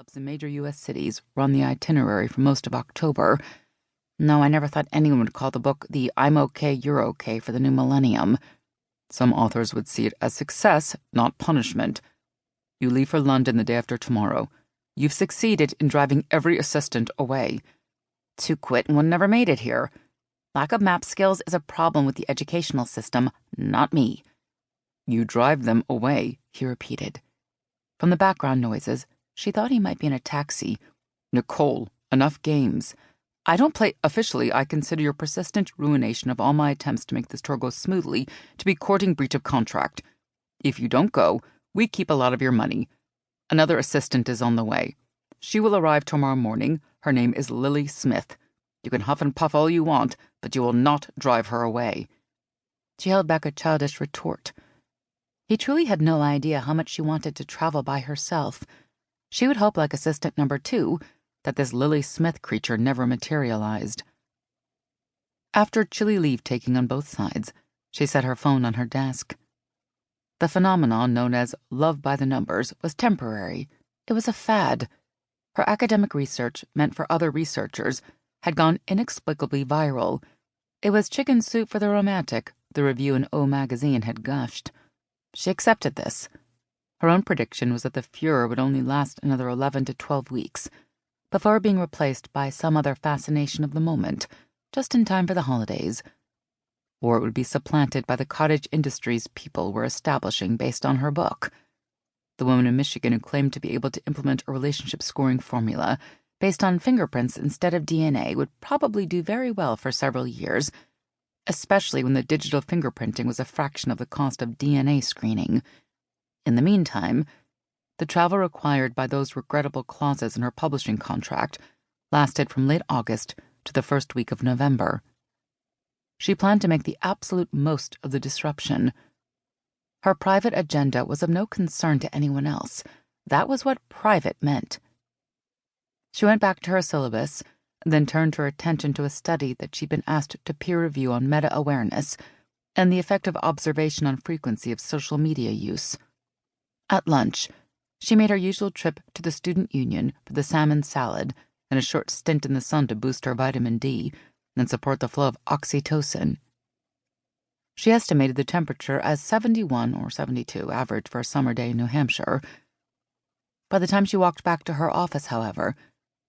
clubs in major U.S. cities were on the itinerary for most of October. No, I never thought anyone would call the book the I'm okay, you're okay for the new millennium. Some authors would see it as success, not punishment. You leave for London the day after tomorrow. You've succeeded in driving every assistant away. To quit and one never made it here. Lack of map skills is a problem with the educational system, not me. You drive them away, he repeated. From the background noises, she thought he might be in a taxi. Nicole, enough games. I don't play officially. I consider your persistent ruination of all my attempts to make this tour go smoothly to be courting breach of contract. If you don't go, we keep a lot of your money. Another assistant is on the way. She will arrive tomorrow morning. Her name is Lily Smith. You can huff and puff all you want, but you will not drive her away. She held back a childish retort. He truly had no idea how much she wanted to travel by herself. She would hope, like assistant number 2, that this Lily Smith creature never materialized. After chilly leave-taking on both sides, she set her phone on her desk. The phenomenon known as love by the numbers was temporary. It was a fad. Her academic research, meant for other researchers, had gone inexplicably viral. It was chicken soup for the romantic, the review in O magazine had gushed. She accepted this. Her own prediction was that the furor would only last another 11 to 12 weeks, before being replaced by some other fascination of the moment, just in time for the holidays. Or it would be supplanted by the cottage industries people were establishing based on her book. The woman in Michigan who claimed to be able to implement a relationship scoring formula based on fingerprints instead of DNA would probably do very well for several years, especially when the digital fingerprinting was a fraction of the cost of DNA screening. In the meantime, the travel required by those regrettable clauses in her publishing contract lasted from late August to the first week of November. She planned to make the absolute most of the disruption. Her private agenda was of no concern to anyone else. That was what private meant. She went back to her syllabus, then turned her attention to a study that she'd been asked to peer review on meta-awareness and the effect of observation on frequency of social media use. At lunch, she made her usual trip to the student union for the salmon salad and a short stint in the sun to boost her vitamin D and support the flow of oxytocin. She estimated the temperature as 71 or 72 average for a summer day in New Hampshire. By the time she walked back to her office, however,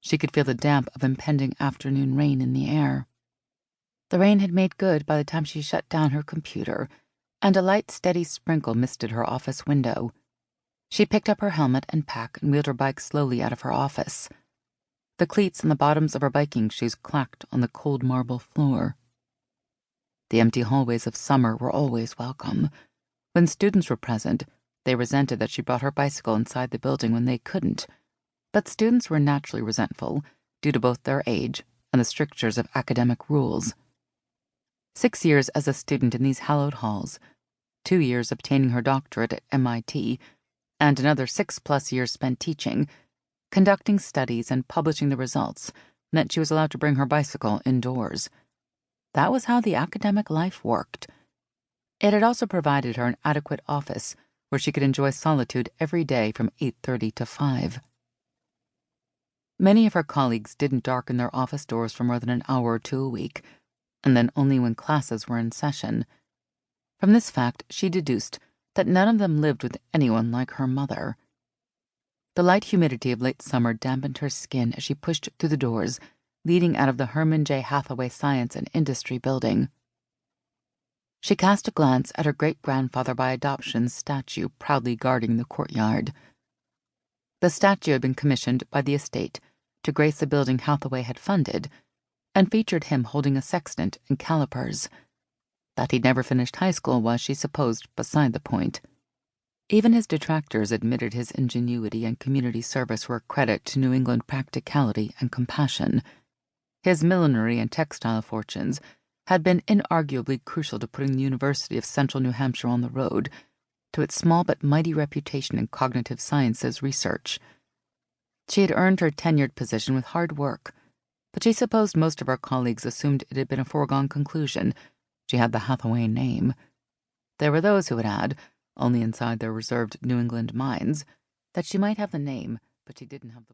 she could feel the damp of impending afternoon rain in the air. The rain had made good by the time she shut down her computer, and a light, steady sprinkle misted her office window. She picked up her helmet and pack and wheeled her bike slowly out of her office. The cleats on the bottoms of her biking shoes clacked on the cold marble floor. The empty hallways of summer were always welcome. When students were present, they resented that she brought her bicycle inside the building when they couldn't. But students were naturally resentful, due to both their age and the strictures of academic rules. 6 years as a student in these hallowed halls, 2 years obtaining her doctorate at MIT, and another 6+ years spent teaching, conducting studies and publishing the results meant she was allowed to bring her bicycle indoors. That was how the academic life worked. It had also provided her an adequate office where she could enjoy solitude every day from 8:30 to 5. Many of her colleagues didn't darken their office doors for more than an hour or two a week, and then only when classes were in session. From this fact, she deduced that none of them lived with anyone like her mother. The light humidity of late summer dampened her skin as she pushed through the doors, leading out of the Herman J. Hathaway Science and Industry Building. She cast a glance at her great-grandfather by adoption's statue proudly guarding the courtyard. The statue had been commissioned by the estate to grace a building Hathaway had funded, and featured him holding a sextant and calipers. That he'd never finished high school was, she supposed, beside the point. Even his detractors admitted his ingenuity and community service were a credit to New England practicality and compassion. His millinery and textile fortunes had been inarguably crucial to putting the University of Central New Hampshire on the road to its small but mighty reputation in cognitive sciences research. She had earned her tenured position with hard work, but she supposed most of her colleagues assumed it had been a foregone conclusion. She had the Hathaway name. There were those who would add, only inside their reserved New England minds, that she might have the name, but she didn't have the